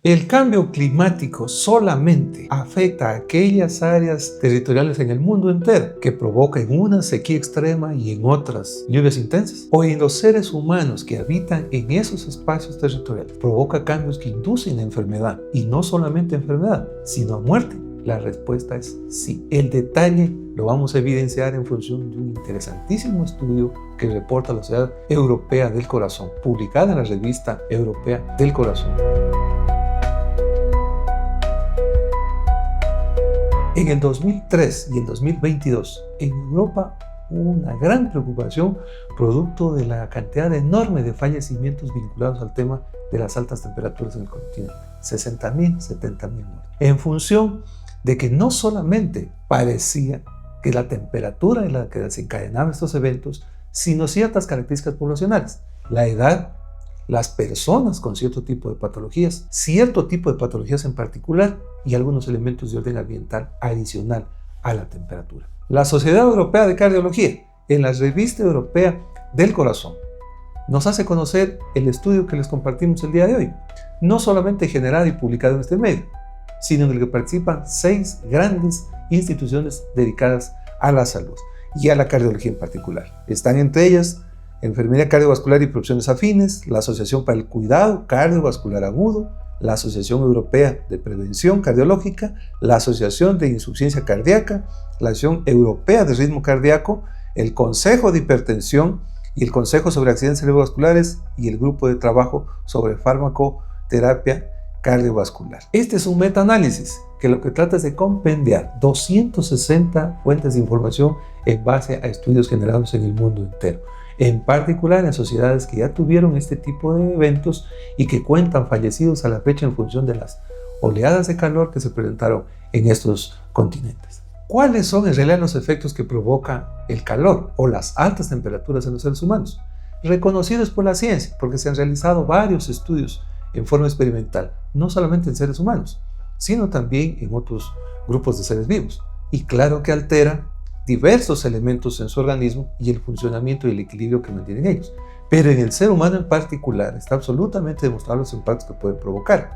El cambio climático solamente afecta a aquellas áreas territoriales en el mundo entero que provocan una sequía extrema y en otras lluvias intensas, o en los seres humanos que habitan en esos espacios territoriales. Provoca cambios que inducen a enfermedad, y no solamente enfermedad, sino a muerte. La respuesta es sí. El detalle lo vamos a evidenciar en función de un interesantísimo estudio que reporta la Sociedad Europea del Corazón, publicada en la revista Europea del Corazón. En el 2003 y el 2022, en Europa hubo una gran preocupación producto de la cantidad enorme de fallecimientos vinculados al tema de las altas temperaturas en el continente. 60.000, 70.000 muertes. En función de que no solamente parecía que la temperatura en la que desencadenaban estos eventos, sino ciertas características poblacionales. La edad, las personas con cierto tipo de patologías, cierto tipo de patologías en particular y algunos elementos de orden ambiental adicional a la temperatura. La Sociedad Europea de Cardiología, en la revista Europea del Corazón, nos hace conocer el estudio que les compartimos el día de hoy, no solamente generado y publicado en este medio, sino en el que participan 6 grandes instituciones dedicadas a la salud y a la cardiología en particular. Están entre ellas Enfermería Cardiovascular y Profesiones Afines, la Asociación para el Cuidado Cardiovascular Agudo, la Asociación Europea de Prevención Cardiológica, la Asociación de Insuficiencia Cardíaca, la Asociación Europea de Ritmo Cardíaco, el Consejo de Hipertensión y el Consejo sobre Accidentes Cerebrovasculares y el Grupo de Trabajo sobre Farmacoterapia Cardiovascular. Este es un metaanálisis que lo que trata es de compendiar 260 fuentes de información en base a estudios generados en el mundo entero, en particular en sociedades que ya tuvieron este tipo de eventos y que cuentan fallecidos a la fecha en función de las oleadas de calor que se presentaron en estos continentes. ¿Cuáles son en realidad los efectos que provoca el calor o las altas temperaturas en los seres humanos? Reconocidos por la ciencia, porque se han realizado varios estudios en forma experimental, no solamente en seres humanos, sino también en otros grupos de seres vivos. Y claro que altera diversos elementos en su organismo y el funcionamiento y el equilibrio que mantienen ellos. Pero en el ser humano en particular está absolutamente demostrado los impactos que pueden provocar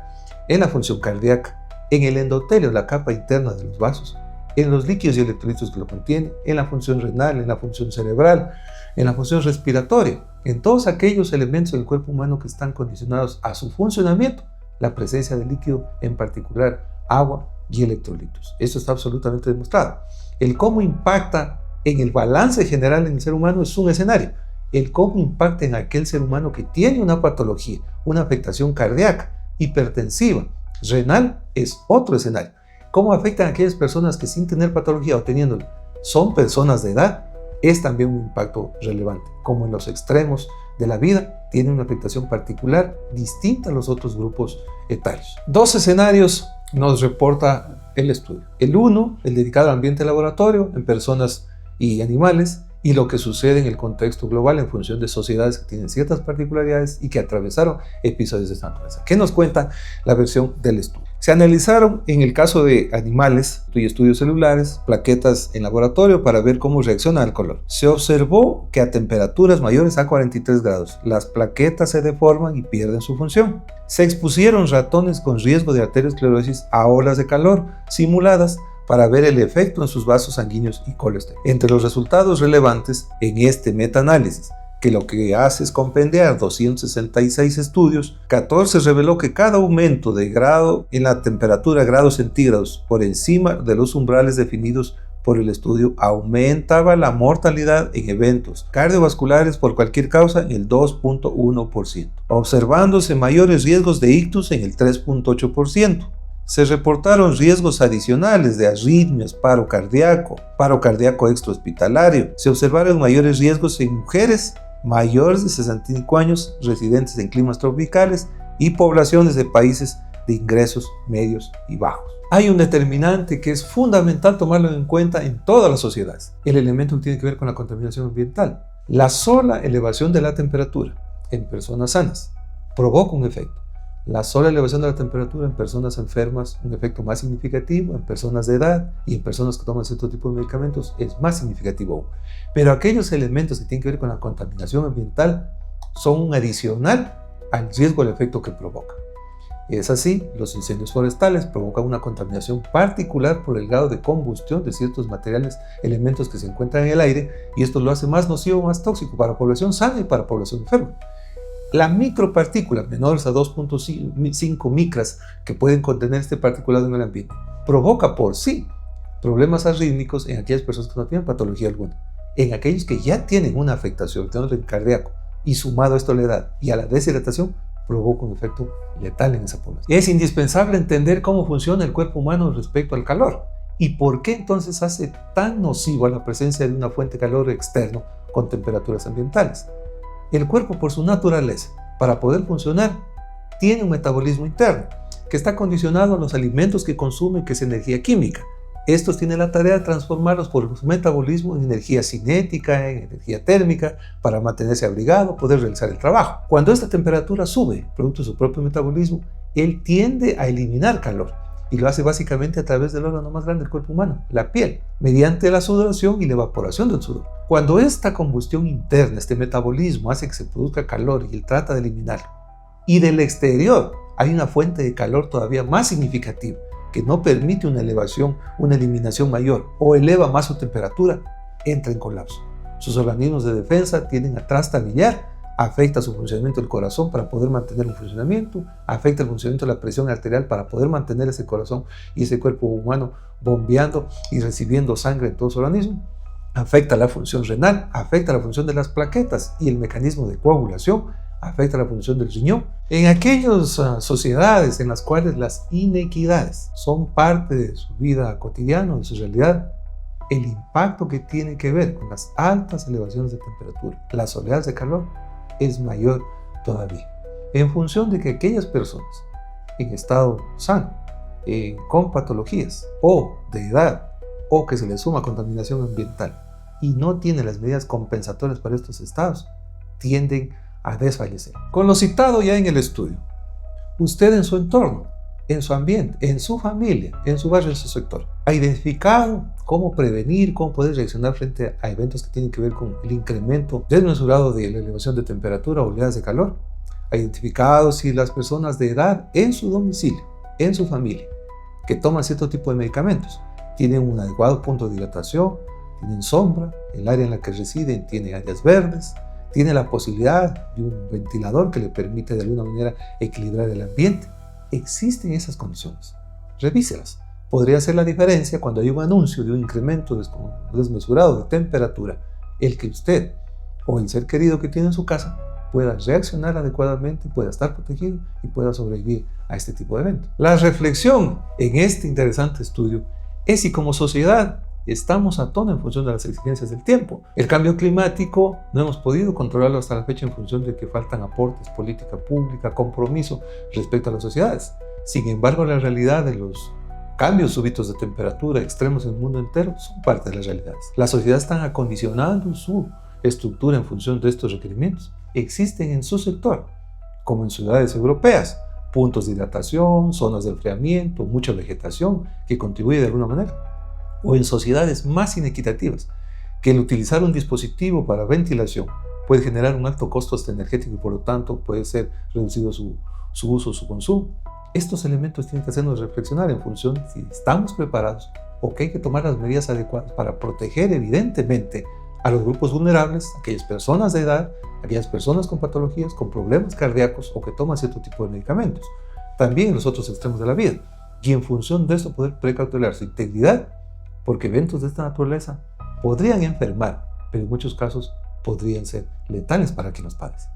en la función cardíaca, en el endotelio, la capa interna de los vasos, en los líquidos y electrolitos que lo contienen, en la función renal, en la función cerebral, en la función respiratoria, en todos aquellos elementos del cuerpo humano que están condicionados a su funcionamiento, la presencia de líquido, en particular agua y electrolitos. Esto está absolutamente demostrado. El cómo impacta en el balance general en el ser humano es un escenario. El cómo impacta en aquel ser humano que tiene una patología, una afectación cardíaca, hipertensiva, renal, es otro escenario. Cómo afectan a aquellas personas que sin tener patología o teniéndola son personas de edad, es también un impacto relevante. Como en los extremos de la vida, tiene una afectación particular distinta a los otros grupos etarios. 2 escenarios nos reporta el estudio. El uno, el dedicado al ambiente laboratorio en personas y animales, y lo que sucede en el contexto global en función de sociedades que tienen ciertas particularidades y que atravesaron episodios de esta naturaleza. ¿Qué nos cuenta la versión del estudio? Se analizaron en el caso de animales y estudios celulares, plaquetas en laboratorio para ver cómo reacciona al color. Se observó que a temperaturas mayores a 43 grados, las plaquetas se deforman y pierden su función. Se expusieron ratones con riesgo de arteriosclerosis a olas de calor simuladas para ver el efecto en sus vasos sanguíneos y colesterol. Entre los resultados relevantes en este metaanálisis, que lo que hace es compendiar 266 estudios, 14 reveló que cada aumento de grado en la temperatura grados centígrados por encima de los umbrales definidos por el estudio aumentaba la mortalidad en eventos cardiovasculares por cualquier causa en el 2.1%, observándose mayores riesgos de ictus en el 3.8%. Se reportaron riesgos adicionales de arritmias, paro cardíaco extrahospitalario. Se observaron mayores riesgos en mujeres mayores de 65 años residentes en climas tropicales y poblaciones de países de ingresos medios y bajos. Hay un determinante que es fundamental tomarlo en cuenta en todas las sociedades. El elemento que tiene que ver con la contaminación ambiental. La sola elevación de la temperatura en personas sanas provoca un efecto. La sola elevación de la temperatura en personas enfermas, un efecto más significativo, en personas de edad y en personas que toman cierto tipo de medicamentos es más significativo aún. Pero aquellos elementos que tienen que ver con la contaminación ambiental son un adicional al riesgo del efecto que provoca. Es así, los incendios forestales provocan una contaminación particular por el grado de combustión de ciertos materiales, elementos que se encuentran en el aire, y esto lo hace más nocivo, más tóxico para población sana y para población enferma. La micropartícula, menores a 2.5 micras, que pueden contener este particulado en el ambiente, provoca por sí problemas arrítmicos en aquellas personas que no tienen patología alguna. En aquellos que ya tienen una afectación de orden cardíaco y sumado a esto a la edad y a la deshidratación, provoca un efecto letal en esa población. Es indispensable entender cómo funciona el cuerpo humano respecto al calor y por qué entonces hace tan nocivo a la presencia de una fuente de calor externo con temperaturas ambientales. El cuerpo, por su naturaleza, para poder funcionar, tiene un metabolismo interno que está condicionado a los alimentos que consume, que es energía química. Estos tienen la tarea de transformarlos por su metabolismo en energía cinética, en energía térmica, para mantenerse abrigado, poder realizar el trabajo. Cuando esta temperatura sube, producto de su propio metabolismo, él tiende a eliminar calor y lo hace básicamente a través del órgano más grande del cuerpo humano, la piel, mediante la sudoración y la evaporación del sudor. Cuando esta combustión interna, este metabolismo, hace que se produzca calor y él trata de eliminarlo, y del exterior hay una fuente de calor todavía más significativa, que no permite una elevación, una eliminación mayor o eleva más su temperatura, entra en colapso. Sus organismos de defensa tienden a trastabillar, afecta su funcionamiento del corazón para poder mantener un funcionamiento, afecta el funcionamiento de la presión arterial para poder mantener ese corazón y ese cuerpo humano bombeando y recibiendo sangre en todo su organismo, afecta la función renal, afecta la función de las plaquetas y el mecanismo de coagulación, afecta la función del riñón. En aquellas sociedades en las cuales las inequidades son parte de su vida cotidiana, de su realidad, el impacto que tiene que ver con las altas elevaciones de temperatura, las oleadas de calor, es mayor todavía. En función de que aquellas personas en estado sano, con patologías o de edad, o que se les suma contaminación ambiental y no tienen las medidas compensatorias para estos estados, tienden a desfallecer. Con lo citado ya en el estudio, usted en su entorno, en su ambiente, en su familia, en su barrio, en su sector, ha identificado cómo prevenir, cómo poder reaccionar frente a eventos que tienen que ver con el incremento desmesurado de la elevación de temperatura o oleadas de calor. Ha identificado si las personas de edad en su domicilio, en su familia, que toman cierto tipo de medicamentos, tienen un adecuado punto de hidratación, tienen sombra, el área en la que residen tiene áreas verdes, tiene la posibilidad de un ventilador que le permite de alguna manera equilibrar el ambiente. Existen esas condiciones. Revíselas. Podría ser la diferencia cuando hay un anuncio de un incremento desmesurado de temperatura, el que usted o el ser querido que tiene en su casa pueda reaccionar adecuadamente, pueda estar protegido y pueda sobrevivir a este tipo de eventos. La reflexión en este interesante estudio es si como sociedad estamos a tono en función de las exigencias del tiempo. El cambio climático no hemos podido controlarlo hasta la fecha en función de que faltan aportes, política pública, compromiso respecto a las sociedades. Sin embargo, la realidad de los cambios súbitos de temperatura extremos en el mundo entero son parte de las realidades. Las sociedades están acondicionando su estructura en función de estos requerimientos. Existen en su sector, como en ciudades europeas, puntos de hidratación, zonas de enfriamiento, mucha vegetación que contribuye de alguna manera. O en sociedades más inequitativas, que el utilizar un dispositivo para ventilación puede generar un alto costo energético y por lo tanto puede ser reducido su uso, su consumo. Estos elementos tienen que hacernos reflexionar en función de si estamos preparados o que hay que tomar las medidas adecuadas para proteger evidentemente a los grupos vulnerables, aquellas personas de edad, aquellas personas con patologías, con problemas cardíacos o que toman cierto tipo de medicamentos. También en los otros extremos de la vida. Y en función de esto poder precautelar su integridad, porque eventos de esta naturaleza podrían enfermar, pero en muchos casos podrían ser letales para quien los padece.